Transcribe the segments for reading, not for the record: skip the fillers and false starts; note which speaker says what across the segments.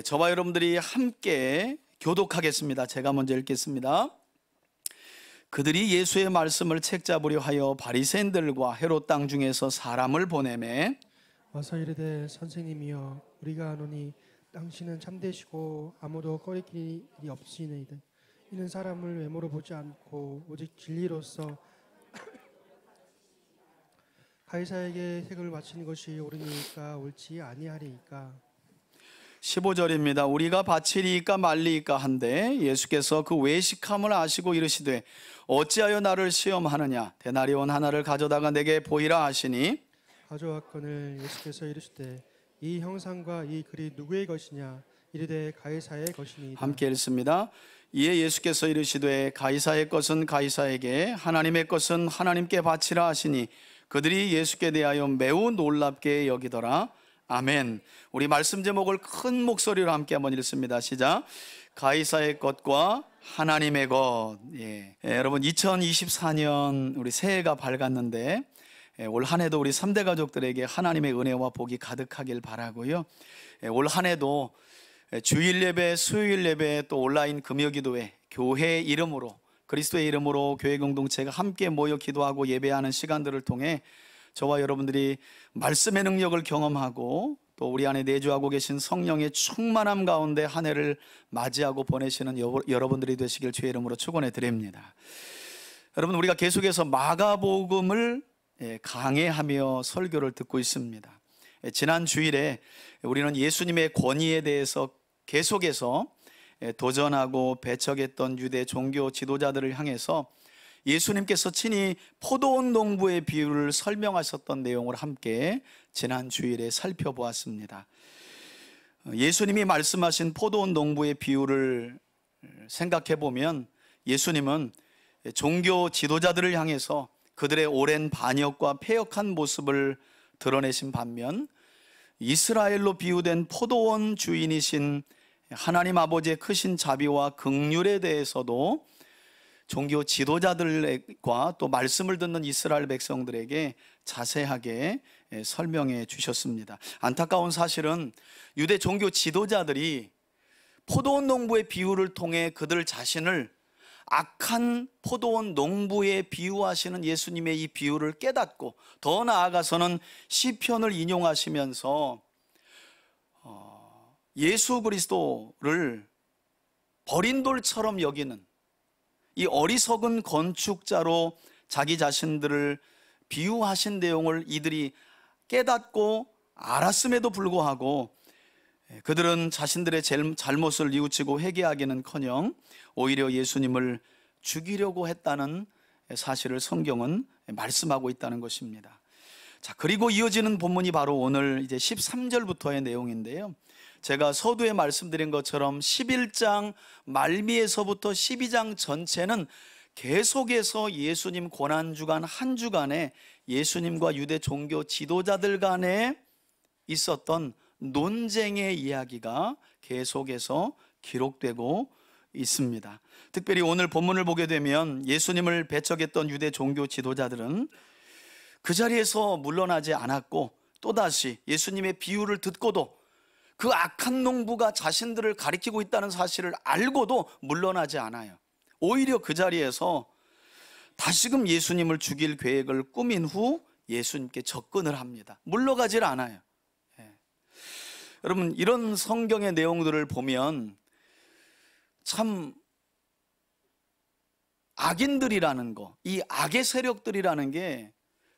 Speaker 1: 저와 여러분들이 함께 교독하겠습니다. 제가 먼저 읽겠습니다. 그들이 예수의 말씀을 책잡으려 하여 바리새인들과 헤롯 땅 중에서 사람을 보내매
Speaker 2: 와서 이르되 선생님이여 우리가 아노니 당신은 참되시고 아무도 꺼리길 일이 없으시니이다. 이는 사람을 외모로 보지 않고 오직 진리로서 가이사에게 세금을 바치는 것이 옳으니까 옳지 아니하리이까.
Speaker 1: 15절입니다. 우리가 바치리이까 말리이까 한데 예수께서 그 외식함을 아시고 이르시되 어찌하여 나를 시험하느냐 데나리온 하나를 가져다가 내게 보이라 하시니
Speaker 2: 가져왔거늘 예수께서 이르시되 이 형상과 이 글이 누구의 것이냐 이르되 가이사의 것이니이다.
Speaker 1: 함께 읽습니다. 이에 예수께서 이르시되 가이사의 것은 가이사에게 하나님의 것은 하나님께 바치라 하시니 그들이 예수께 대하여 매우 놀랍게 여기더라. 아멘. 우리 말씀 제목을 큰 목소리로 함께 한번 읽습니다. 시작. 가이사의 것과 하나님의 것. 여러분 2024년 우리 새해가 밝았는데 올 한 해도 우리 3대 가족들에게 하나님의 은혜와 복이 가득하길 바라고요. 올 한 해도 주일 예배, 수요일 예배, 또 온라인 금요기도회, 교회 이름으로 그리스도의 이름으로 교회 공동체가 함께 모여 기도하고 예배하는 시간들을 통해 저와 여러분들이 말씀의 능력을 경험하고 또 우리 안에 내주하고 계신 성령의 충만함 가운데 한 해를 맞이하고 보내시는 여러분들이 되시길 주의 이름으로 축원해 드립니다. 여러분, 우리가 계속해서 마가복음을 강해하며 설교를 듣고 있습니다. 지난 주일에 우리는 예수님의 권위에 대해서 계속해서 도전하고 배척했던 유대 종교 지도자들을 향해서 예수님께서 친히 포도원 농부의 비유를 설명하셨던 내용을 함께 지난 주일에 살펴보았습니다. 예수님이 말씀하신 포도원 농부의 비유를 생각해 보면 예수님은 종교 지도자들을 향해서 그들의 오랜 반역과 패역한 모습을 드러내신 반면 이스라엘로 비유된 포도원 주인이신 하나님 아버지의 크신 자비와 긍휼에 대해서도 종교 지도자들과 또 말씀을 듣는 이스라엘 백성들에게 자세하게 설명해 주셨습니다. 안타까운 사실은 유대 종교 지도자들이 포도원 농부의 비유를 통해 그들 자신을 악한 포도원 농부에 비유하시는 예수님의 이 비유를 깨닫고 더 나아가서는 시편을 인용하시면서 예수 그리스도를 버린 돌처럼 여기는 이 어리석은 건축자로 자기 자신들을 비유하신 내용을 이들이 깨닫고 알았음에도 불구하고 그들은 자신들의 잘못을 뉘우치고 회개하기는커녕 오히려 예수님을 죽이려고 했다는 사실을 성경은 말씀하고 있다는 것입니다. 자, 그리고 이어지는 본문이 바로 오늘 이제 13절부터의 내용인데요. 제가 서두에 말씀드린 것처럼 11장 말미에서부터 12장 전체는 계속해서 예수님 고난주간 한 주간에 예수님과 유대 종교 지도자들 간에 있었던 논쟁의 이야기가 계속해서 기록되고 있습니다. 특별히 오늘 본문을 보게 되면 예수님을 배척했던 유대 종교 지도자들은 그 자리에서 물러나지 않았고 또다시 예수님의 비유를 듣고도 그 악한 농부가 자신들을 가리키고 있다는 사실을 알고도 물러나지 않아요. 오히려 그 자리에서 다시금 예수님을 죽일 계획을 꾸민 후 예수님께 접근을 합니다. 물러가질 않아요. 여러분, 이런 성경의 내용들을 보면 참 악인들이라는 거, 이 악의 세력들이라는 게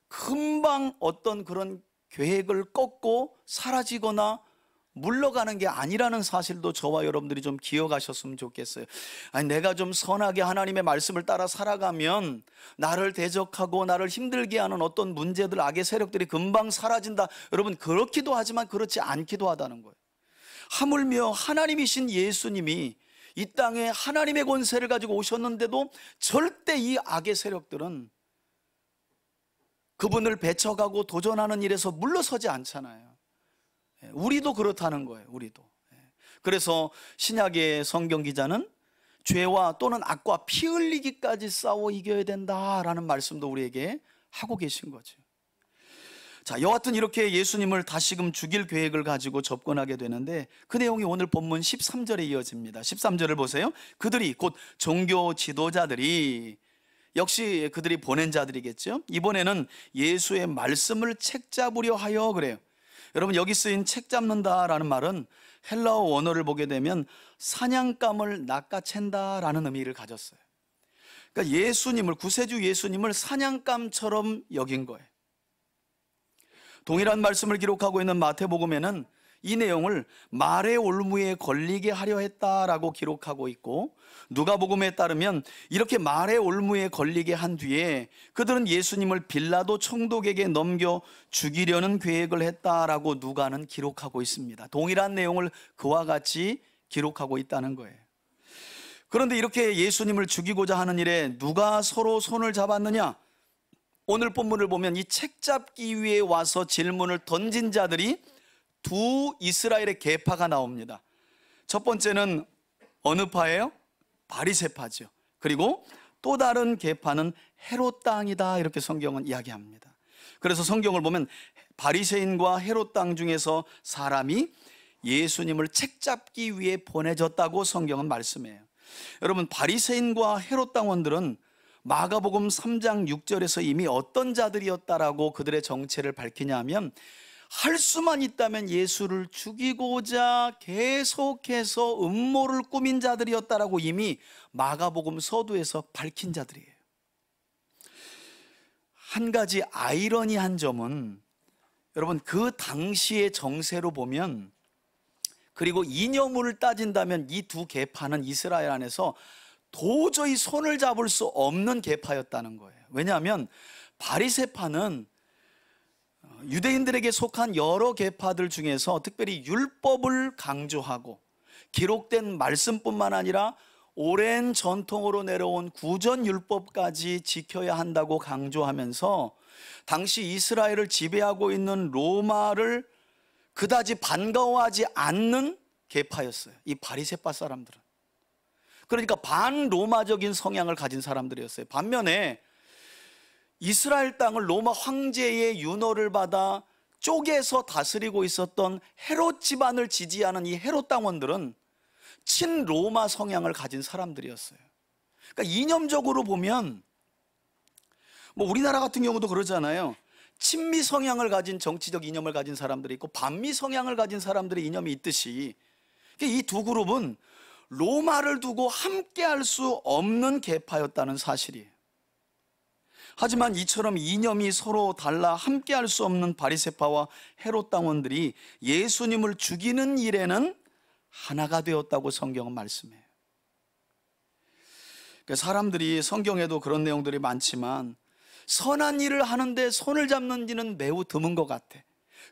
Speaker 1: 금방 어떤 그런 계획을 꺾고 사라지거나 물러가는 게 아니라는 사실도 저와 여러분들이 좀 기억하셨으면 좋겠어요. 아니, 내가 좀 선하게 하나님의 말씀을 따라 살아가면 나를 대적하고 나를 힘들게 하는 어떤 문제들, 악의 세력들이 금방 사라진다. 여러분, 그렇기도 하지만 그렇지 않기도 하다는 거예요. 하물며 하나님이신 예수님이 이 땅에 하나님의 권세를 가지고 오셨는데도 절대 이 악의 세력들은 그분을 배척하고 도전하는 일에서 물러서지 않잖아요. 우리도 그렇다는 거예요. 우리도. 그래서 신약의 성경 기자는 죄와 또는 악과 피 흘리기까지 싸워 이겨야 된다라는 말씀도 우리에게 하고 계신 거죠. 자, 여하튼 이렇게 예수님을 다시금 죽일 계획을 가지고 접근하게 되는데 그 내용이 오늘 본문 13절에 이어집니다. 13절을 보세요. 그들이, 곧 종교 지도자들이, 역시 그들이 보낸 자들이겠죠. 이번에는 예수의 말씀을 책잡으려 하여 그래요. 여러분, 여기 쓰인 책 잡는다라는 말은 헬라어 원어를 보게 되면 사냥감을 낚아챈다라는 의미를 가졌어요. 그러니까 예수님을, 구세주 예수님을 사냥감처럼 여긴 거예요. 동일한 말씀을 기록하고 있는 마태복음에는 이 내용을 말의 올무에 걸리게 하려 했다라고 기록하고 있고, 누가복음에 따르면 이렇게 말의 올무에 걸리게 한 뒤에 그들은 예수님을 빌라도 총독에게 넘겨 죽이려는 계획을 했다라고 누가는 기록하고 있습니다. 동일한 내용을 그와 같이 기록하고 있다는 거예요. 그런데 이렇게 예수님을 죽이고자 하는 일에 누가 서로 손을 잡았느냐? 오늘 본문을 보면 이 책 잡기 위해 와서 질문을 던진 자들이 두 이스라엘의 계파가 나옵니다. 첫 번째는 어느 파예요? 바리새파죠. 그리고 또 다른 계파는 헤롯 땅이다, 이렇게 성경은 이야기합니다. 그래서 성경을 보면 바리새인과 헤롯 땅 중에서 사람이 예수님을 책 잡기 위해 보내졌다고 성경은 말씀해요. 여러분, 바리새인과 헤롯 당원들은 마가복음 3장 6절에서 이미 어떤 자들이었다라고 그들의 정체를 밝히냐 하면, 할 수만 있다면 예수를 죽이고자 계속해서 음모를 꾸민 자들이었다라고 이미 마가복음 서두에서 밝힌 자들이에요. 한 가지 아이러니한 점은, 여러분, 그 당시의 정세로 보면, 그리고 이념을 따진다면 이 두 계파는 이스라엘 안에서 도저히 손을 잡을 수 없는 계파였다는 거예요. 왜냐하면 바리새파는 유대인들에게 속한 여러 계파들 중에서 특별히 율법을 강조하고 기록된 말씀뿐만 아니라 오랜 전통으로 내려온 구전율법까지 지켜야 한다고 강조하면서 당시 이스라엘을 지배하고 있는 로마를 그다지 반가워하지 않는 계파였어요, 이 바리새파 사람들은. 그러니까 반로마적인 성향을 가진 사람들이었어요. 반면에 이스라엘 땅을 로마 황제의 윤허를 받아 쪼개서 다스리고 있었던 헤롯 집안을 지지하는 이 헤롯 당원들은 친로마 성향을 가진 사람들이었어요. 그러니까 이념적으로 보면 뭐 우리나라 같은 경우도 그러잖아요. 친미 성향을 가진 정치적 이념을 가진 사람들이 있고 반미 성향을 가진 사람들의 이념이 있듯이 이 두 그룹은 로마를 두고 함께할 수 없는 계파였다는 사실이에요. 하지만 이처럼 이념이 서로 달라 함께할 수 없는 바리새파와 헤롯 당원들이 예수님을 죽이는 일에는 하나가 되었다고 성경은 말씀해요. 사람들이 성경에도 그런 내용들이 많지만 선한 일을 하는데 손을 잡는 이는 매우 드문 것 같아.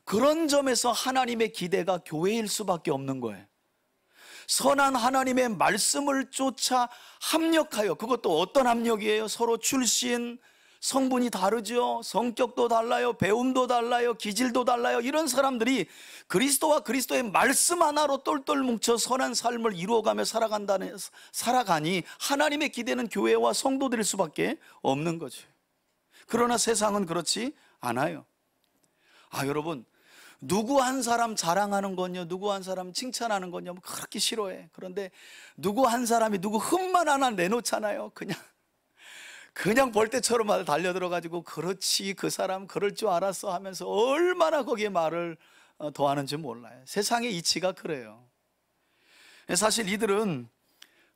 Speaker 1: 그런 점에서 하나님의 기대가 교회일 수밖에 없는 거예요. 선한 하나님의 말씀을 쫓아 합력하여, 그것도 어떤 합력이에요? 서로 출신, 성분이 다르죠. 성격도 달라요. 배움도 달라요. 기질도 달라요. 이런 사람들이 그리스도와 그리스도의 말씀 하나로 똘똘 뭉쳐 선한 삶을 이루어가며 살아가니 하나님의 기대는 교회와 성도들일 수밖에 없는 거죠. 그러나 세상은 그렇지 않아요. 여러분, 누구 한 사람 자랑하는 건요, 누구 한 사람 칭찬하는 건요, 그렇게 싫어해. 그런데 누구 한 사람이 누구 흠만 하나 내놓잖아요. 그냥 벌떼처럼 달려들어가지고 그렇지, 그 사람 그럴 줄 알았어 하면서 얼마나 거기에 말을 더하는지 몰라요. 세상의 이치가 그래요. 사실 이들은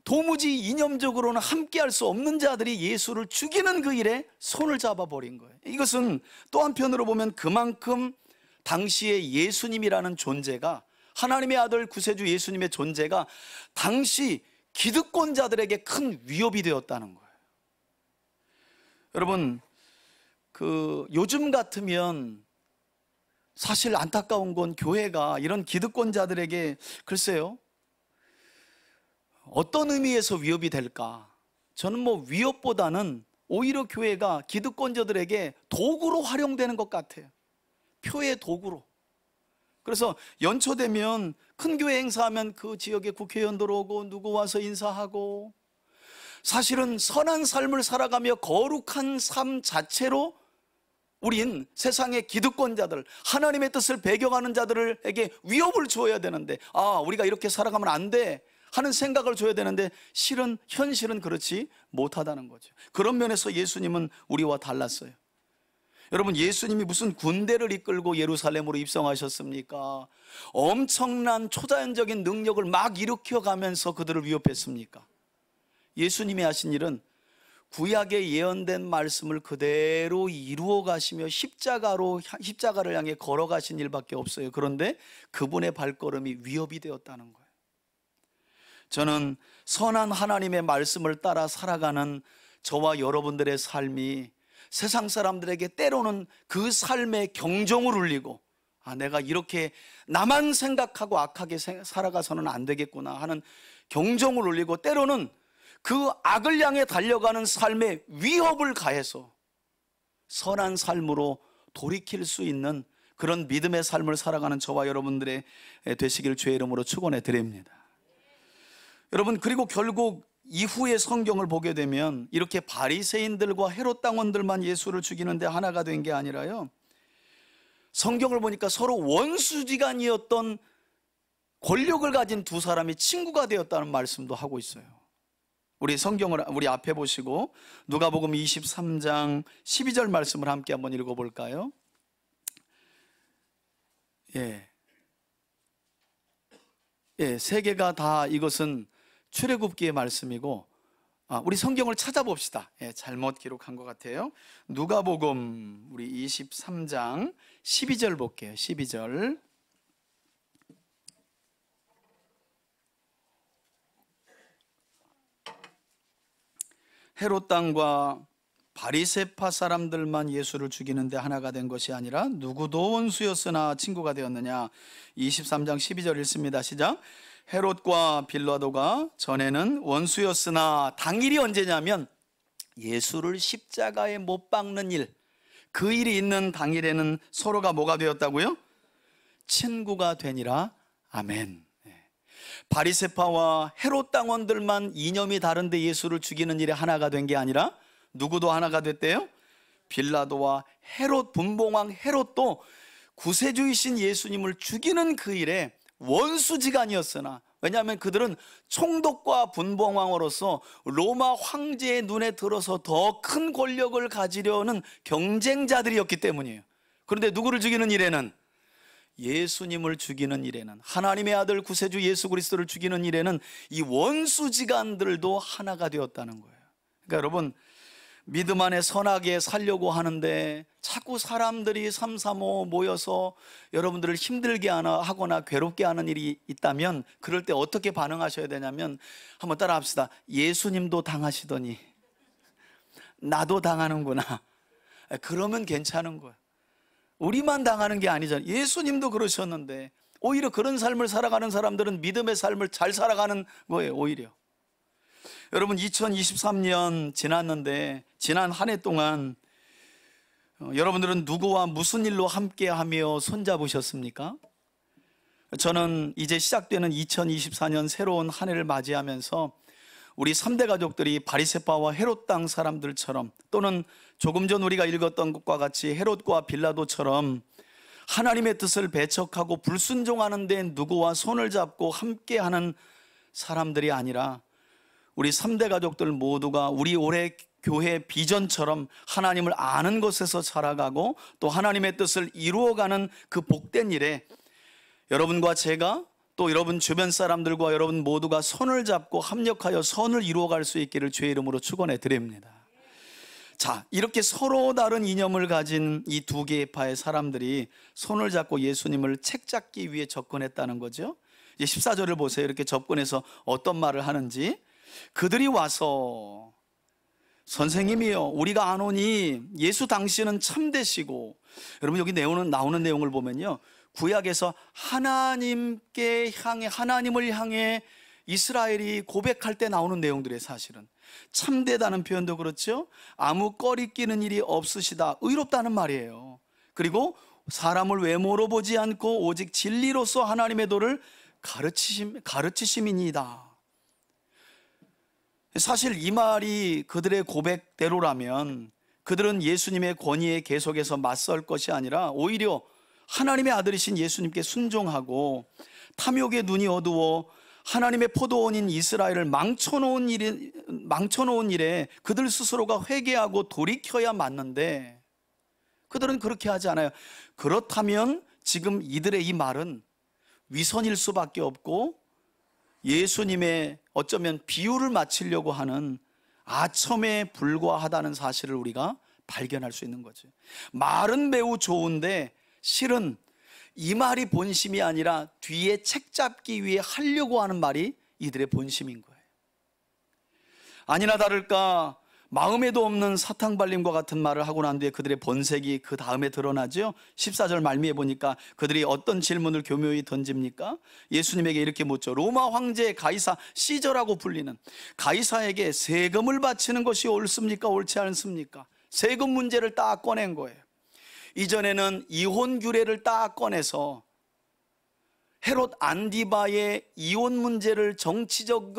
Speaker 1: 도무지 이념적으로는 함께할 수 없는 자들이 예수를 죽이는 그 일에 손을 잡아버린 거예요. 이것은 또 한편으로 보면 그만큼 당시의 예수님이라는 존재가, 하나님의 아들 구세주 예수님의 존재가 당시 기득권자들에게 큰 위협이 되었다는 거예요. 여러분, 요즘 같으면 사실 안타까운 건 교회가 이런 기득권자들에게 글쎄요, 어떤 의미에서 위협이 될까? 저는 위협보다는 오히려 교회가 기득권자들에게 도구로 활용되는 것 같아요. 표의 도구로. 그래서 연초 되면 큰 교회 행사하면 그 지역에 국회의원들 오고 누구 와서 인사하고, 사실은 선한 삶을 살아가며 거룩한 삶 자체로 우린 세상의 기득권자들, 하나님의 뜻을 배경하는 자들에게 위협을 줘야 되는데, 우리가 이렇게 살아가면 안 돼 하는 생각을 줘야 되는데, 현실은 그렇지 못하다는 거죠. 그런 면에서 예수님은 우리와 달랐어요. 여러분, 예수님이 무슨 군대를 이끌고 예루살렘으로 입성하셨습니까? 엄청난 초자연적인 능력을 막 일으켜가면서 그들을 위협했습니까? 예수님이 하신 일은 구약에 예언된 말씀을 그대로 이루어 가시며 십자가를 향해 걸어가신 일밖에 없어요. 그런데 그분의 발걸음이 위협이 되었다는 거예요. 저는 선한 하나님의 말씀을 따라 살아가는 저와 여러분들의 삶이 세상 사람들에게 때로는 그 삶에 경종을 울리고, 내가 이렇게 나만 생각하고 악하게 살아가서는 안 되겠구나 하는 경종을 울리고, 때로는 그 악을 향해 달려가는 삶에 위협을 가해서 선한 삶으로 돌이킬 수 있는 그런 믿음의 삶을 살아가는 저와 여러분들의 되시길 주의 이름으로 축원해 드립니다. 여러분, 그리고 결국 이후의 성경을 보게 되면 이렇게 바리새인들과 헤롯 당원들만 예수를 죽이는데 하나가 된 게 아니라요, 성경을 보니까 서로 원수지간이었던 권력을 가진 두 사람이 친구가 되었다는 말씀도 하고 있어요. 우리 성경을 우리 앞에 보시고 누가복음 23장 12절 말씀을 함께 한번 읽어볼까요? 세 개가 다 이것은 출애굽기의 말씀이고, 우리 성경을 찾아봅시다. 잘못 기록한 것 같아요. 누가복음 우리 23장 12절 볼게요. 12절. 헤롯 당과 바리새파 사람들만 예수를 죽이는데 하나가 된 것이 아니라 누구도 원수였으나 친구가 되었느냐. 23장 12절 읽습니다. 시작. 헤롯과 빌라도가 전에는 원수였으나 당일이 언제냐면 예수를 십자가에 못 박는 일, 그 일이 있는 당일에는 서로가 뭐가 되었다고요? 친구가 되니라. 아멘. 바리새파와 헤롯 당원들만 이념이 다른데 예수를 죽이는 일에 하나가 된 게 아니라 누구도 하나가 됐대요? 빌라도와 헤롯, 분봉왕 헤롯도 구세주이신 예수님을 죽이는 그 일에 원수지간이었으나, 왜냐하면 그들은 총독과 분봉왕으로서 로마 황제의 눈에 들어서 더 큰 권력을 가지려는 경쟁자들이었기 때문이에요. 그런데 누구를 죽이는 일에는, 예수님을 죽이는 일에는, 하나님의 아들 구세주 예수 그리스도를 죽이는 일에는 이 원수지간들도 하나가 되었다는 거예요. 그러니까 여러분, 믿음 안에 선하게 살려고 하는데 자꾸 사람들이 삼삼오오 모여서 여러분들을 힘들게 하거나 괴롭게 하는 일이 있다면, 그럴 때 어떻게 반응하셔야 되냐면, 한번 따라 합시다. 예수님도 당하시더니 나도 당하는구나. 그러면 괜찮은 거예요. 우리만 당하는 게 아니잖아요. 예수님도 그러셨는데, 오히려 그런 삶을 살아가는 사람들은 믿음의 삶을 잘 살아가는 거예요. 오히려 여러분, 2023년 지났는데 지난 한 해 동안 여러분들은 누구와 무슨 일로 함께하며 손잡으셨습니까? 저는 이제 시작되는 2024년 새로운 한 해를 맞이하면서 우리 3대 가족들이 바리새파와 헤롯 당 사람들처럼, 또는 조금 전 우리가 읽었던 것과 같이 헤롯과 빌라도처럼 하나님의 뜻을 배척하고 불순종하는 데 누구와 손을 잡고 함께하는 사람들이 아니라, 우리 3대 가족들 모두가 우리 올해 교회 비전처럼 하나님을 아는 것에서 살아가고 또 하나님의 뜻을 이루어가는 그 복된 일에 여러분과 제가, 또 여러분 주변 사람들과 여러분 모두가 손을 잡고 합력하여 선을 이루어갈 수 있기를 주의 이름으로 축원해 드립니다. 자, 이렇게 서로 다른 이념을 가진 이 두 개의 파의 사람들이 손을 잡고 예수님을 책잡기 위해 접근했다는 거죠. 이제 14절을 보세요. 이렇게 접근해서 어떤 말을 하는지. 그들이 와서, 선생님이여, 우리가 아노니 예수 당신은 참되시고, 여러분 여기 나오는 내용을 보면요, 구약에서 하나님을 향해 이스라엘이 고백할 때 나오는 내용들이에요. 사실은 참되다는 표현도 그렇죠. 아무 꺼리끼는 일이 없으시다, 의롭다는 말이에요. 그리고 사람을 외모로 보지 않고 오직 진리로서 하나님의 도를 가르치심이니이다. 사실 이 말이 그들의 고백대로라면 그들은 예수님의 권위에 계속해서 맞설 것이 아니라 오히려 하나님의 아들이신 예수님께 순종하고 탐욕의 눈이 어두워 하나님의 포도원인 이스라엘을 망쳐놓은 일에 그들 스스로가 회개하고 돌이켜야 맞는데 그들은 그렇게 하지 않아요. 그렇다면 지금 이들의 이 말은 위선일 수밖에 없고 예수님의 어쩌면 비유를 맞추려고 하는 아첨에 불과하다는 사실을 우리가 발견할 수 있는 거죠. 말은 매우 좋은데 실은 이 말이 본심이 아니라 뒤에 책 잡기 위해 하려고 하는 말이 이들의 본심인 거예요. 아니나 다를까 마음에도 없는 사탕발림과 같은 말을 하고 난 뒤에 그들의 본색이 그 다음에 드러나죠. 14절 말미에 보니까 그들이 어떤 질문을 교묘히 던집니까? 예수님에게 이렇게 묻죠. 로마 황제 가이사 시저라고 불리는 가이사에게 세금을 바치는 것이 옳습니까? 옳지 않습니까? 세금 문제를 딱 꺼낸 거예요. 이전에는 이혼 규례를 딱 꺼내서 헤롯 안디바의 이혼 문제를 정치적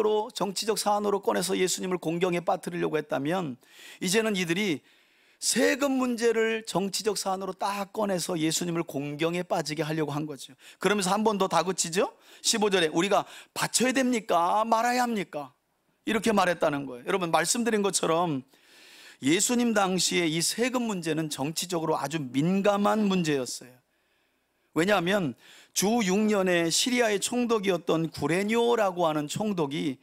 Speaker 1: 사안으로 꺼내서 예수님을 공경에 빠뜨리려고 했다면 이제는 이들이 세금 문제를 정치적 사안으로 딱 꺼내서 예수님을 공경에 빠지게 하려고 한 거죠. 그러면서 한 번 더 다그치죠. 15절에 우리가 바쳐야 됩니까? 말아야 합니까? 이렇게 말했다는 거예요. 여러분 말씀드린 것처럼 예수님 당시에 이 세금 문제는 정치적으로 아주 민감한 문제였어요. 왜냐하면 주 6년에 시리아의 총독이었던 구레뇨라고 하는 총독이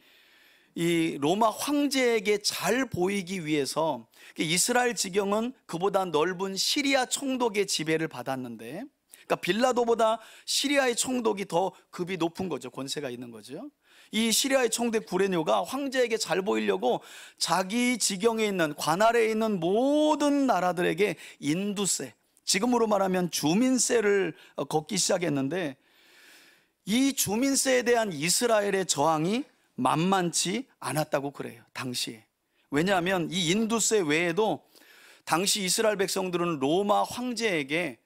Speaker 1: 이 로마 황제에게 잘 보이기 위해서 이스라엘 지경은 그보다 넓은 시리아 총독의 지배를 받았는데, 그러니까 빌라도보다 시리아의 총독이 더 급이 높은 거죠. 권세가 있는 거죠. 이 시리아의 총독 구레뇨가 황제에게 잘 보이려고 자기 지경에 있는 관할에 있는 모든 나라들에게 인두세, 지금으로 말하면 주민세를 걷기 시작했는데 이 주민세에 대한 이스라엘의 저항이 만만치 않았다고 그래요. 당시에. 왜냐하면 이 인두세 외에도 당시 이스라엘 백성들은 로마 황제에게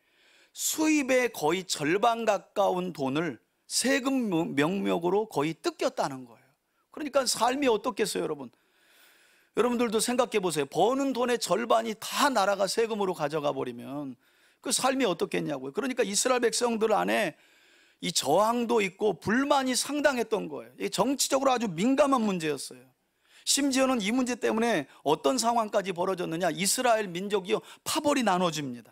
Speaker 1: 수입의 거의 절반 가까운 돈을 세금 명목으로 거의 뜯겼다는 거예요. 그러니까 삶이 어떻겠어요, 여러분? 여러분들도 생각해 보세요. 버는 돈의 절반이 다 나라가 세금으로 가져가 버리면 그 삶이 어떻겠냐고요. 그러니까 이스라엘 백성들 안에 이 저항도 있고 불만이 상당했던 거예요. 이게 정치적으로 아주 민감한 문제였어요. 심지어는 이 문제 때문에 어떤 상황까지 벌어졌느냐, 이스라엘 민족이요 파벌이 나눠집니다.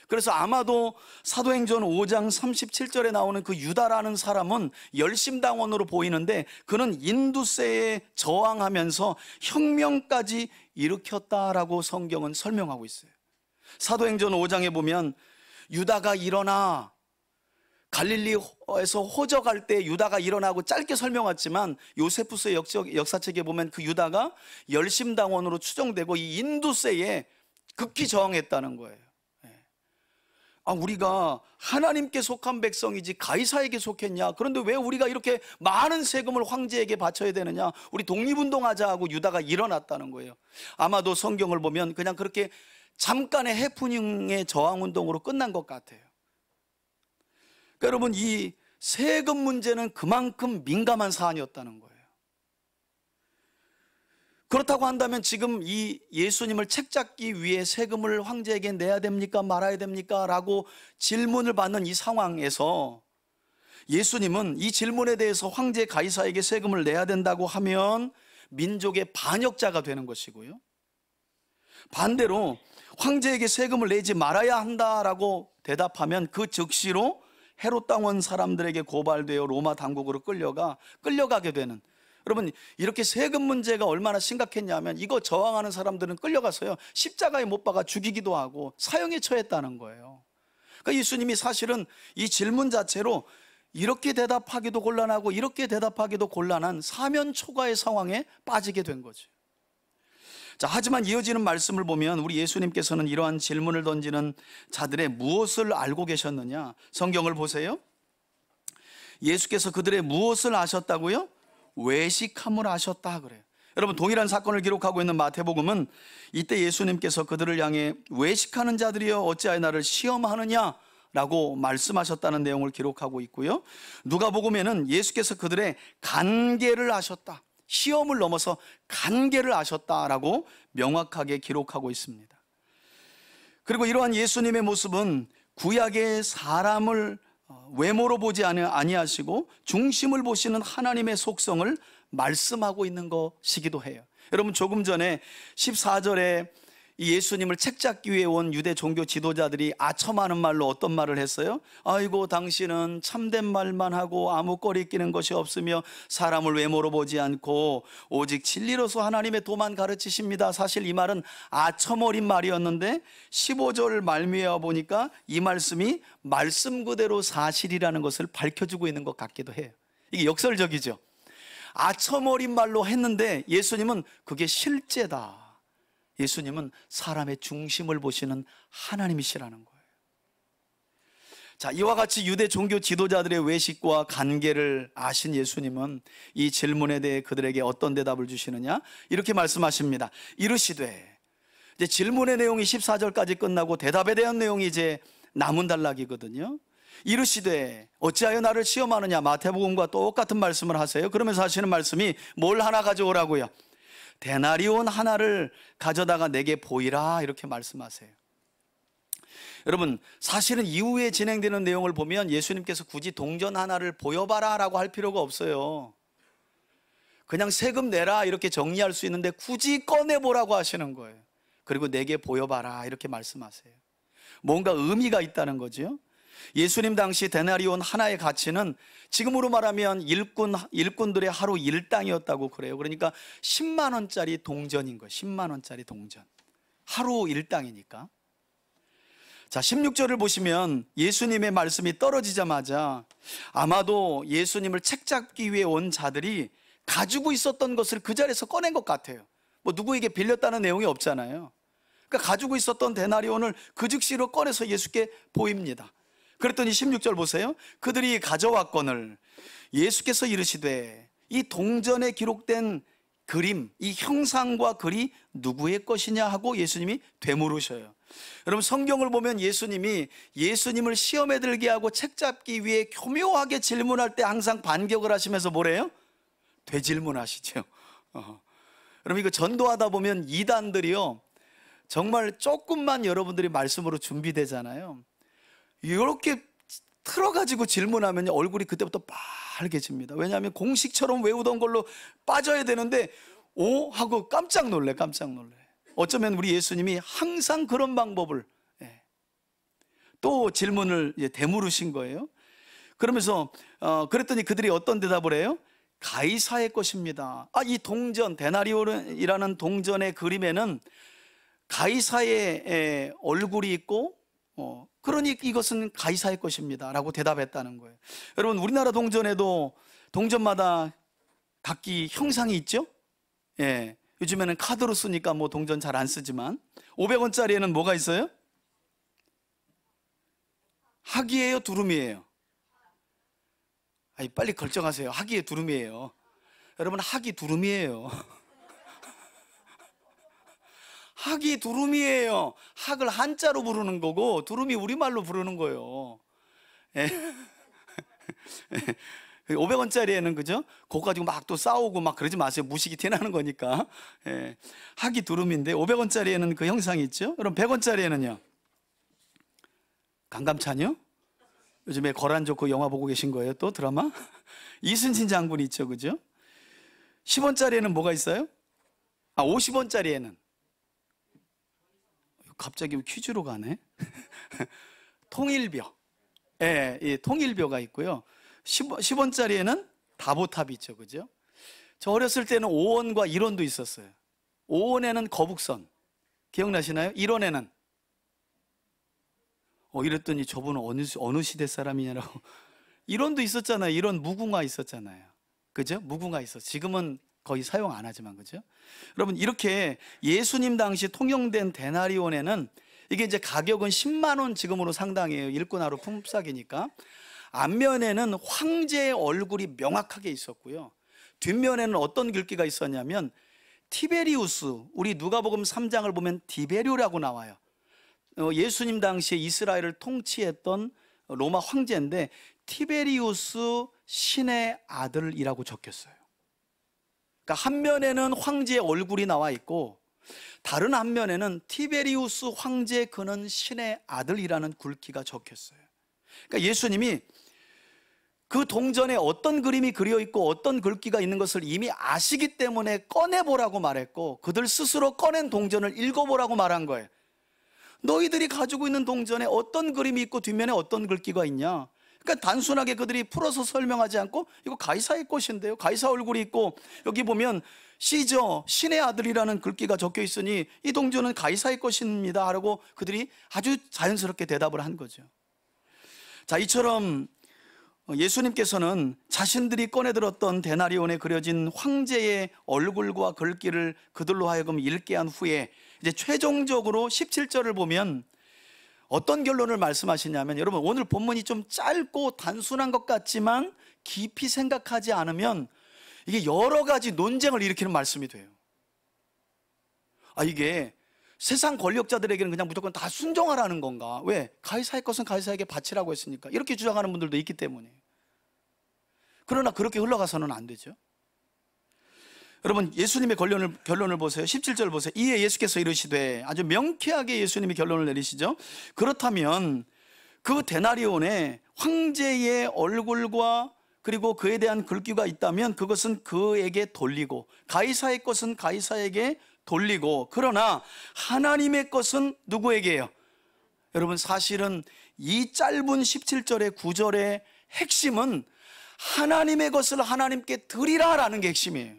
Speaker 1: 그래서 아마도 사도행전 5장 37절에 나오는 그 유다라는 사람은 열심당원으로 보이는데 그는 인두세에 저항하면서 혁명까지 일으켰다라고 성경은 설명하고 있어요. 사도행전 5장에 보면 유다가 일어나, 갈릴리에서 호적할 때 유다가 일어나고 짧게 설명했지만 요세푸스의 역사책에 보면 그 유다가 열심당원으로 추정되고 이 인두세에 극히 저항했다는 거예요. 우리가 하나님께 속한 백성이지 가이사에게 속했냐? 그런데 왜 우리가 이렇게 많은 세금을 황제에게 바쳐야 되느냐? 우리 독립운동하자 하고 유다가 일어났다는 거예요. 아마도 성경을 보면 그냥 그렇게 잠깐의 해프닝의 저항운동으로 끝난 것 같아요. 그러니까 여러분, 이 세금 문제는 그만큼 민감한 사안이었다는 거예요. 그렇다고 한다면 지금 이 예수님을 책잡기 위해 세금을 황제에게 내야 됩니까? 말아야 됩니까? 라고 질문을 받는 이 상황에서 예수님은 이 질문에 대해서 황제 가이사에게 세금을 내야 된다고 하면 민족의 반역자가 되는 것이고요, 반대로 황제에게 세금을 내지 말아야 한다라고 대답하면 그 즉시로 헤롯 당원 사람들에게 고발되어 로마 당국으로 끌려가게 되는, 여러분 이렇게 세금 문제가 얼마나 심각했냐면 이거 저항하는 사람들은 끌려가서요 십자가에 못 박아 죽이기도 하고 사형에 처했다는 거예요. 그러니까 예수님이 사실은 이 질문 자체로 이렇게 대답하기도 곤란하고 이렇게 대답하기도 곤란한 사면 초과의 상황에 빠지게 된 거죠. 자, 하지만 이어지는 말씀을 보면 우리 예수님께서는 이러한 질문을 던지는 자들의 무엇을 알고 계셨느냐? 성경을 보세요. 예수께서 그들의 무엇을 아셨다고요? 외식함을 아셨다 그래요. 여러분, 동일한 사건을 기록하고 있는 마태복음은 이때 예수님께서 그들을 향해 외식하는 자들이여 어찌하여 나를 시험하느냐 라고 말씀하셨다는 내용을 기록하고 있고요, 누가복음에는 예수께서 그들의 간계를 아셨다, 시험을 넘어서 간계를 아셨다라고 명확하게 기록하고 있습니다. 그리고 이러한 예수님의 모습은 구약의 사람을 외모로 보지 아니하시고 중심을 보시는 하나님의 속성을 말씀하고 있는 것이기도 해요. 여러분, 조금 전에 14절에 이 예수님을 책잡기 위해 온 유대 종교 지도자들이 아첨하는 말로 어떤 말을 했어요? 아이고, 당신은 참된 말만 하고 아무 꺼리끼는 것이 없으며 사람을 외모로 보지 않고 오직 진리로서 하나님의 도만 가르치십니다. 사실 이 말은 아첨어린 말이었는데 15절 말미에 보니까 이 말씀이 말씀 그대로 사실이라는 것을 밝혀주고 있는 것 같기도 해요. 이게 역설적이죠. 아첨어린 말로 했는데 예수님은 그게 실제다. 예수님은 사람의 중심을 보시는 하나님이시라는 거예요. 자, 이와 같이 유대 종교 지도자들의 외식과 관계를 아신 예수님은 이 질문에 대해 그들에게 어떤 대답을 주시느냐? 이렇게 말씀하십니다. 이르시되, 이제 질문의 내용이 14절까지 끝나고 대답에 대한 내용이 이제 남은 단락이거든요. 이르시되 어찌하여 나를 시험하느냐? 마태복음과 똑같은 말씀을 하세요. 그러면서 하시는 말씀이 뭘 하나 가져오라고요? 데나리온 하나를 가져다가 내게 보이라, 이렇게 말씀하세요. 여러분, 사실은 이후에 진행되는 내용을 보면 예수님께서 굳이 동전 하나를 보여봐라 라고 할 필요가 없어요. 그냥 세금 내라 이렇게 정리할 수 있는데 굳이 꺼내보라고 하시는 거예요. 그리고 내게 보여봐라 이렇게 말씀하세요. 뭔가 의미가 있다는 거죠. 예수님 당시 데나리온 하나의 가치는 지금으로 말하면 일꾼들의 하루 일당이었다고 그래요. 그러니까 10만 원짜리 동전인 거예요. 10만 원짜리 동전. 하루 일당이니까. 자, 16절을 보시면 예수님의 말씀이 떨어지자마자 아마도 예수님을 책잡기 위해 온 자들이 가지고 있었던 것을 그 자리에서 꺼낸 것 같아요. 뭐 누구에게 빌렸다는 내용이 없잖아요. 그러니까 가지고 있었던 데나리온을 그 즉시로 꺼내서 예수께 보입니다. 그랬더니 16절 보세요. 그들이 가져왔거늘 예수께서 이르시되 이 동전에 기록된 그림, 이 형상과 글이 누구의 것이냐 하고 예수님이 되물으셔요. 여러분, 성경을 보면 예수님이 예수님을 시험에 들게 하고 책잡기 위해 교묘하게 질문할 때 항상 반격을 하시면서 뭐래요? 되질문하시죠. 여러분, 이거 전도하다 보면 이단들이요, 정말 조금만 여러분들이 말씀으로 준비되잖아요. 이렇게 틀어가지고 질문하면 얼굴이 그때부터 빨개집니다. 왜냐하면 공식처럼 외우던 걸로 빠져야 되는데 오? 하고 깜짝 놀래. 어쩌면 우리 예수님이 항상 그런 방법을 또 질문을 되물으신 거예요. 그러면서 그랬더니 그들이 어떤 대답을 해요? 가이사의 것입니다. 이 동전, 데나리온이라는 동전의 그림에는 가이사의 얼굴이 있고 그러니 이것은 가이사의 것입니다 라고 대답했다는 거예요. 여러분, 우리나라 동전에도 동전마다 각기 형상이 있죠? 예, 요즘에는 카드로 쓰니까 뭐 동전 잘 안 쓰지만 500원짜리에는 뭐가 있어요? 학이에요, 두루미예요? 빨리 결정하세요. 학이에요, 두루미예요? 여러분, 학이 두루미예요. 학이 두루미예요. 학을 한자로 부르는 거고 두루미 우리말로 부르는 거예요. 500원짜리에는 그죠? 그거 가지고 막 또 싸우고 막 그러지 마세요. 무식이 티나는 거니까. 학이 두루미인데 500원짜리에는 그 형상이 있죠. 그럼 100원짜리에는요? 강감찬이요? 요즘에 거란 좋고 영화 보고 계신 거예요? 또 드라마? 이순신 장군이 있죠, 그죠? 10원짜리에는 뭐가 있어요? 50원짜리에는 갑자기 퀴즈로 가네. 통일벼. 예, 통일벼가 있고요. 10원짜리에는 다보탑이 있죠, 그죠? 저 어렸을 때는 5원과 1원도 있었어요. 5원에는 거북선. 기억나시나요? 1원에는 이랬더니 저분은 어느 시대 사람이냐라고. 1원도 있었잖아요. 1원 무궁화 있었잖아요. 그죠? 무궁화 있었어요. 지금은 거의 사용 안 하지만, 그죠? 여러분, 이렇게 예수님 당시 통용된 데나리온에는 이게 이제 가격은 10만 원 지금으로 상당해요. 일꾼 하루 품삯이니까. 앞면에는 황제의 얼굴이 명확하게 있었고요. 뒷면에는 어떤 글귀가 있었냐면 티베리우스, 우리 누가복음 3장을 보면 디베료라고 나와요. 예수님 당시에 이스라엘을 통치했던 로마 황제인데 티베리우스 신의 아들이라고 적혔어요. 그러니까 한 면에는 황제의 얼굴이 나와 있고 다른 한면에는 티베리우스 황제 그는 신의 아들이라는 굵기가 적혔어요. 그러니까 예수님이 그 동전에 어떤 그림이 그려 있고 어떤 글귀가 있는 것을 이미 아시기 때문에 꺼내보라고 말했고, 그들 스스로 꺼낸 동전을 읽어보라고 말한 거예요. 너희들이 가지고 있는 동전에 어떤 그림이 있고 뒷면에 어떤 글귀가 있냐? 그러니까 단순하게 그들이 풀어서 설명하지 않고, 이거 가이사의 꽃인데요, 가이사 얼굴이 있고 여기 보면 시저 신의 아들이라는 글귀가 적혀 있으니 이 동전은 가이사의 것입니다 하고 그들이 아주 자연스럽게 대답을 한 거죠. 자, 이처럼 예수님께서는 자신들이 꺼내들었던 데나리온에 그려진 황제의 얼굴과 글귀를 그들로 하여금 읽게 한 후에 이제 최종적으로 17절을 보면 어떤 결론을 말씀하시냐면, 여러분 오늘 본문이 좀 짧고 단순한 것 같지만 깊이 생각하지 않으면 이게 여러 가지 논쟁을 일으키는 말씀이 돼요. 이게 세상 권력자들에게는 그냥 무조건 다 순종하라는 건가? 왜? 가이사의 것은 가이사에게 바치라고 했으니까, 이렇게 주장하는 분들도 있기 때문에. 그러나 그렇게 흘러가서는 안 되죠. 여러분 예수님의 결론을 보세요. 17절 보세요. 이에 예수께서 이르시되, 아주 명쾌하게 예수님이 결론을 내리시죠. 그렇다면 그 데나리온에 황제의 얼굴과 그리고 그에 대한 글귀가 있다면 그것은 그에게 돌리고, 가이사의 것은 가이사에게 돌리고, 그러나 하나님의 것은 누구에게요? 여러분 사실은 이 짧은 17절의 구절의 핵심은 하나님의 것을 하나님께 드리라라는 게 핵심이에요.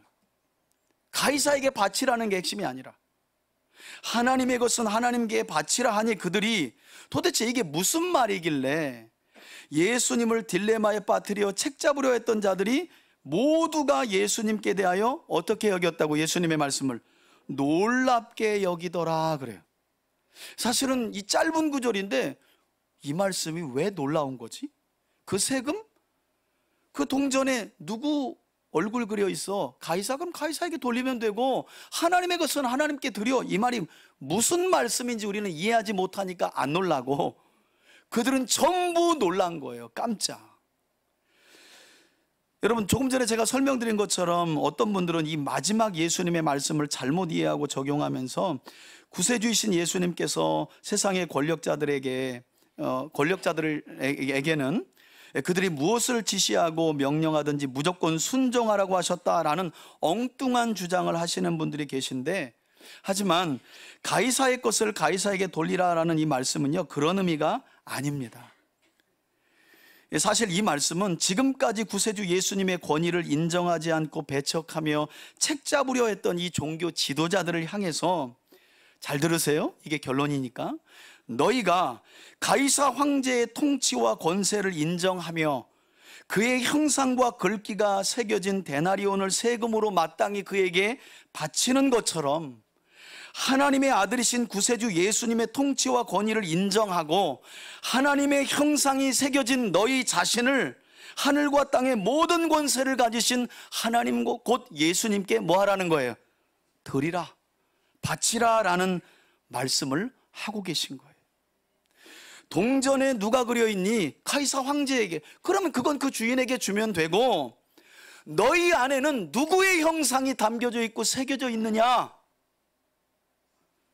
Speaker 1: 가이사에게 바치라는 게 핵심이 아니라, 하나님의 것은 하나님께 바치라 하니 그들이 도대체 이게 무슨 말이길래 예수님을 딜레마에 빠뜨려 책잡으려 했던 자들이 모두가 예수님께 대하여 어떻게 여겼다고? 예수님의 말씀을 놀랍게 여기더라 그래요. 사실은 이 짧은 구절인데 이 말씀이 왜 놀라운 거지? 그 세금? 그 동전에 누구 얼굴 그려 있어? 가이사? 그럼 가이사에게 돌리면 되고 하나님의 것은 하나님께 드려. 이 말이 무슨 말씀인지 우리는 이해하지 못하니까 안 놀라고, 그들은 전부 놀란 거예요. 깜짝. 여러분 조금 전에 제가 설명드린 것처럼 어떤 분들은 이 마지막 예수님의 말씀을 잘못 이해하고 적용하면서 구세주이신 예수님께서 세상의 권력자들에게는 그들이 무엇을 지시하고 명령하든지 무조건 순종하라고 하셨다라는 엉뚱한 주장을 하시는 분들이 계신데, 하지만 가이사의 것을 가이사에게 돌리라라는 이 말씀은요, 그런 의미가 아닙니다. 사실 이 말씀은 지금까지 구세주 예수님의 권위를 인정하지 않고 배척하며 책잡으려 했던 이 종교 지도자들을 향해서, 잘 들으세요, 이게 결론이니까, 너희가 가이사 황제의 통치와 권세를 인정하며 그의 형상과 글귀가 새겨진 데나리온을 세금으로 마땅히 그에게 바치는 것처럼 하나님의 아들이신 구세주 예수님의 통치와 권위를 인정하고 하나님의 형상이 새겨진 너희 자신을 하늘과 땅의 모든 권세를 가지신 하나님 곧 예수님께 뭐 하라는 거예요? 드리라, 바치라 라는 말씀을 하고 계신 거예요. 동전에 누가 그려 있니? 가이사 황제에게. 그러면 그건 그 주인에게 주면 되고, 너희 안에는 누구의 형상이 담겨져 있고 새겨져 있느냐?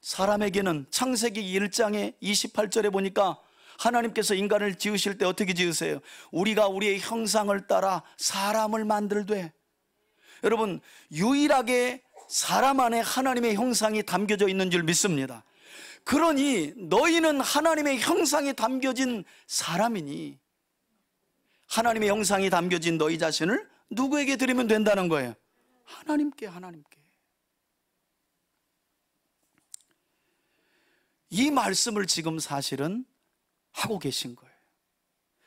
Speaker 1: 사람에게는 창세기 1장의 28절에 보니까 하나님께서 인간을 지으실 때 어떻게 지으세요? 우리가 우리의 형상을 따라 사람을 만들되. 여러분 유일하게 사람 안에 하나님의 형상이 담겨져 있는 줄 믿습니다. 그러니 너희는 하나님의 형상이 담겨진 사람이니 하나님의 형상이 담겨진 너희 자신을 누구에게 드리면 된다는 거예요? 하나님께. 이 말씀을 지금 사실은 하고 계신 거예요.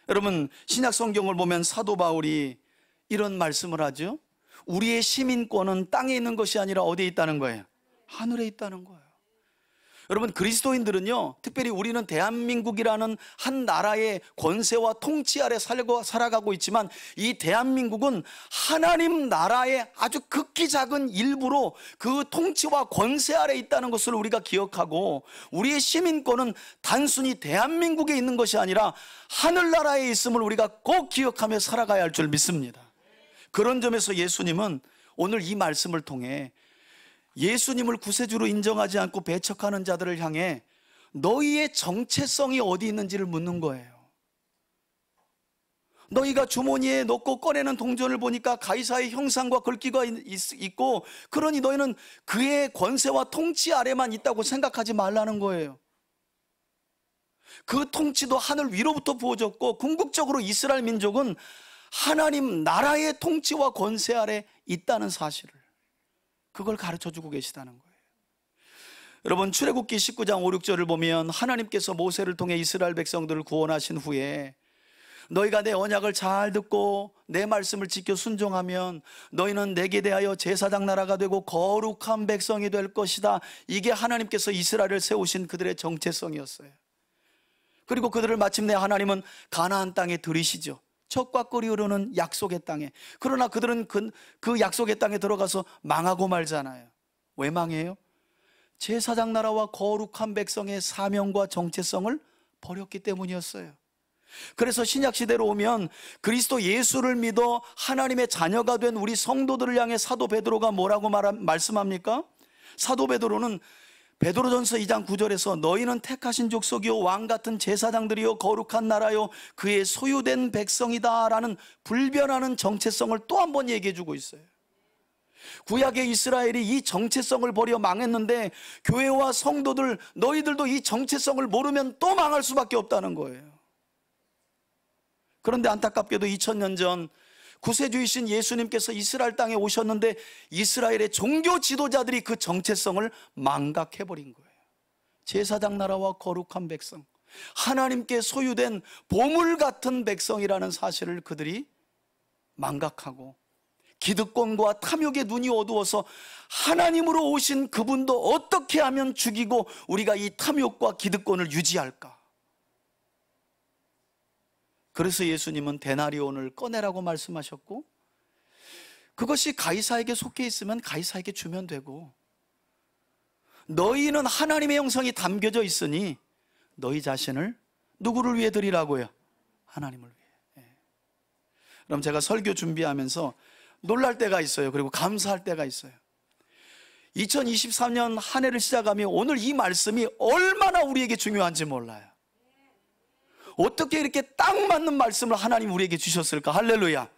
Speaker 1: 여러분 신약 성경을 보면 사도 바울이 이런 말씀을 하죠. 우리의 시민권은 땅에 있는 것이 아니라 어디에 있다는 거예요? 하늘에 있다는 거예요. 여러분 그리스도인들은요, 특별히 우리는 대한민국이라는 한 나라의 권세와 통치 아래 살아가고 있지만 이 대한민국은 하나님 나라의 아주 극히 작은 일부로 그 통치와 권세 아래 있다는 것을 우리가 기억하고, 우리의 시민권은 단순히 대한민국에 있는 것이 아니라 하늘나라에 있음을 우리가 꼭 기억하며 살아가야 할 줄 믿습니다. 그런 점에서 예수님은 오늘 이 말씀을 통해 예수님을 구세주로 인정하지 않고 배척하는 자들을 향해 너희의 정체성이 어디 있는지를 묻는 거예요. 너희가 주머니에 넣고 꺼내는 동전을 보니까 가이사의 형상과 글귀가 있고, 그러니 너희는 그의 권세와 통치 아래만 있다고 생각하지 말라는 거예요. 그 통치도 하늘 위로부터 부어졌고, 궁극적으로 이스라엘 민족은 하나님 나라의 통치와 권세 아래 있다는 사실을, 그걸 가르쳐주고 계시다는 거예요. 여러분, 출애굽기 19장 5, 6절을 보면 하나님께서 모세를 통해 이스라엘 백성들을 구원하신 후에 너희가 내 언약을 잘 듣고 내 말씀을 지켜 순종하면 너희는 내게 대하여 제사장 나라가 되고 거룩한 백성이 될 것이다. 이게 하나님께서 이스라엘을 세우신 그들의 정체성이었어요. 그리고 그들을 마침내 하나님은 가나안 땅에 들이시죠. 젖과 꿀이 흐르는 약속의 땅에. 그러나 그들은 그 약속의 땅에 들어가서 망하고 말잖아요. 왜 망해요? 제사장 나라와 거룩한 백성의 사명과 정체성을 버렸기 때문이었어요. 그래서 신약시대로 오면 그리스도 예수를 믿어 하나님의 자녀가 된 우리 성도들을 향해 사도 베드로가 뭐라고 말씀합니까? 사도 베드로는 베드로전서 2장 9절에서 너희는 택하신 족속이요 왕같은 제사장들이요 거룩한 나라요 그의 소유된 백성이다 라는 불변하는 정체성을 또 한 번 얘기해 주고 있어요. 구약의 이스라엘이 이 정체성을 버려 망했는데 교회와 성도들, 너희들도 이 정체성을 모르면 또 망할 수밖에 없다는 거예요. 그런데 안타깝게도 2000년 전 구세주이신 예수님께서 이스라엘 땅에 오셨는데 이스라엘의 종교 지도자들이 그 정체성을 망각해버린 거예요. 제사장 나라와 거룩한 백성, 하나님께 소유된 보물 같은 백성이라는 사실을 그들이 망각하고 기득권과 탐욕의 눈이 어두워서 하나님으로 오신 그분도 어떻게 하면 죽이고 우리가 이 탐욕과 기득권을 유지할까? 그래서 예수님은 데나리온을 꺼내라고 말씀하셨고, 그것이 가이사에게 속해 있으면 가이사에게 주면 되고, 너희는 하나님의 형성이 담겨져 있으니 너희 자신을 누구를 위해 드리라고요? 하나님을 위해. 그럼 제가 설교 준비하면서 놀랄 때가 있어요. 그리고 감사할 때가 있어요. 2023년 한 해를 시작하며 오늘 이 말씀이 얼마나 우리에게 중요한지 몰라요. 어떻게 이렇게 딱 맞는 말씀을 하나님 우리에게 주셨을까? 할렐루야.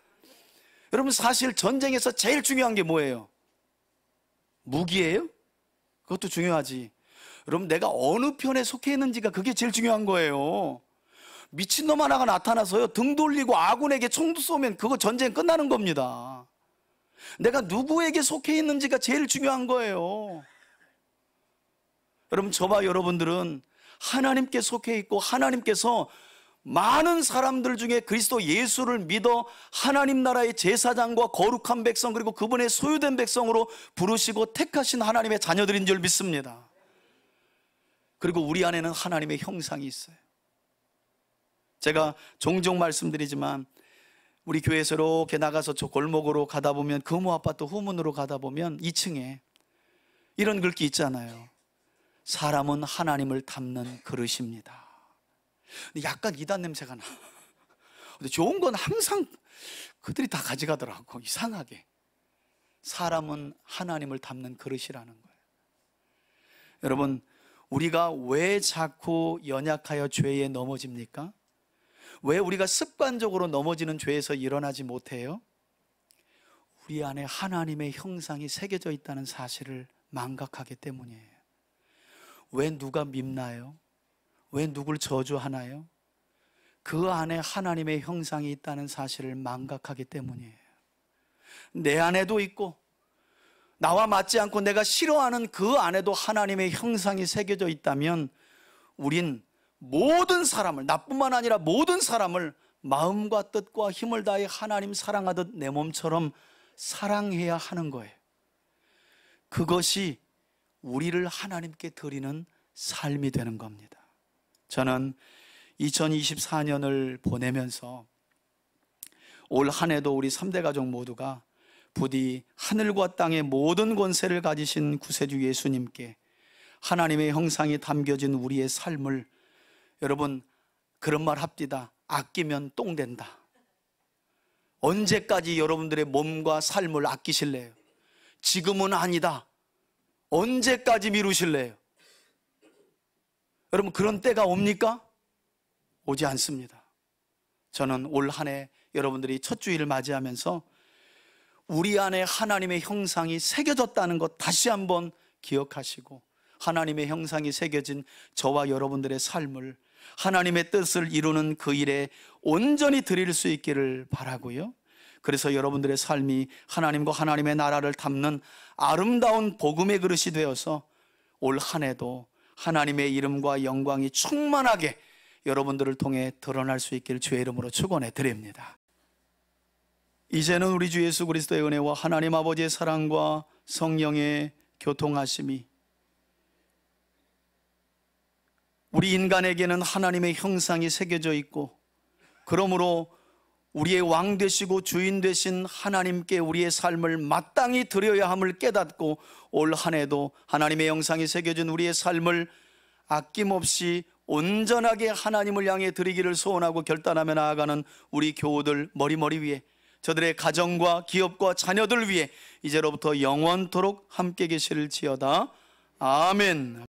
Speaker 1: 여러분, 사실 전쟁에서 제일 중요한 게 뭐예요? 무기예요? 그것도 중요하지. 여러분, 내가 어느 편에 속해 있는지가 그게 제일 중요한 거예요. 미친놈 하나가 나타나서요 등 돌리고 아군에게 총도 쏘면 그거 전쟁 끝나는 겁니다. 내가 누구에게 속해 있는지가 제일 중요한 거예요. 여러분, 저와 여러분들은 하나님께 속해 있고 하나님께서 많은 사람들 중에 그리스도 예수를 믿어 하나님 나라의 제사장과 거룩한 백성, 그리고 그분의 소유된 백성으로 부르시고 택하신 하나님의 자녀들인 줄 믿습니다. 그리고 우리 안에는 하나님의 형상이 있어요. 제가 종종 말씀드리지만 우리 교회에서 이렇게 나가서 저 골목으로 가다 보면, 금호아파트 후문으로 가다 보면 2층에 이런 글귀 있잖아요. 사람은 하나님을 담는 그릇입니다. 약간 이단 냄새가 나. 근데 좋은 건 항상 그들이 다 가져가더라고. 이상하게. 사람은 하나님을 담는 그릇이라는 거예요. 여러분, 우리가 왜 자꾸 연약하여 죄에 넘어집니까? 왜 우리가 습관적으로 넘어지는 죄에서 일어나지 못해요? 우리 안에 하나님의 형상이 새겨져 있다는 사실을 망각하기 때문이에요. 왜 누가 밉나요? 왜 누굴 저주하나요? 그 안에 하나님의 형상이 있다는 사실을 망각하기 때문이에요. 내 안에도 있고 나와 맞지 않고 내가 싫어하는 그 안에도 하나님의 형상이 새겨져 있다면 우린 모든 사람을, 나뿐만 아니라 모든 사람을 마음과 뜻과 힘을 다해 하나님 사랑하듯 내 몸처럼 사랑해야 하는 거예요. 그것이 우리를 하나님께 드리는 삶이 되는 겁니다. 저는 2024년을 보내면서 올 한 해도 우리 3대 가족 모두가 부디 하늘과 땅의 모든 권세를 가지신 구세주 예수님께 하나님의 형상이 담겨진 우리의 삶을, 여러분 그런 말 합디다. 아끼면 똥 된다. 언제까지 여러분들의 몸과 삶을 아끼실래요? 지금은 아니다. 언제까지 미루실래요? 여러분, 그런 때가 옵니까? 오지 않습니다. 저는 올 한 해 여러분들이 첫 주일을 맞이하면서 우리 안에 하나님의 형상이 새겨졌다는 것 다시 한번 기억하시고, 하나님의 형상이 새겨진 저와 여러분들의 삶을 하나님의 뜻을 이루는 그 일에 온전히 드릴 수 있기를 바라고요. 그래서 여러분들의 삶이 하나님과 하나님의 나라를 담는 아름다운 복음의 그릇이 되어서 올 한 해도 하나님의 이름과 영광이 충만하게 여러분들을 통해 드러날 수 있기를 주의 이름으로 축원해 드립니다. 이제는 우리 주 예수 그리스도의 은혜와 하나님 아버지의 사랑과 성령의 교통하심이 우리 인간에게는 하나님의 형상이 새겨져 있고, 그러므로 우리의 왕 되시고 주인 되신 하나님께 우리의 삶을 마땅히 드려야 함을 깨닫고 올 한 해도 하나님의 형상이 새겨진 우리의 삶을 아낌없이 온전하게 하나님을 향해 드리기를 소원하고 결단하며 나아가는 우리 교우들 머리 위에, 저들의 가정과 기업과 자녀들 위해 이제로부터 영원토록 함께 계실지어다. 아멘.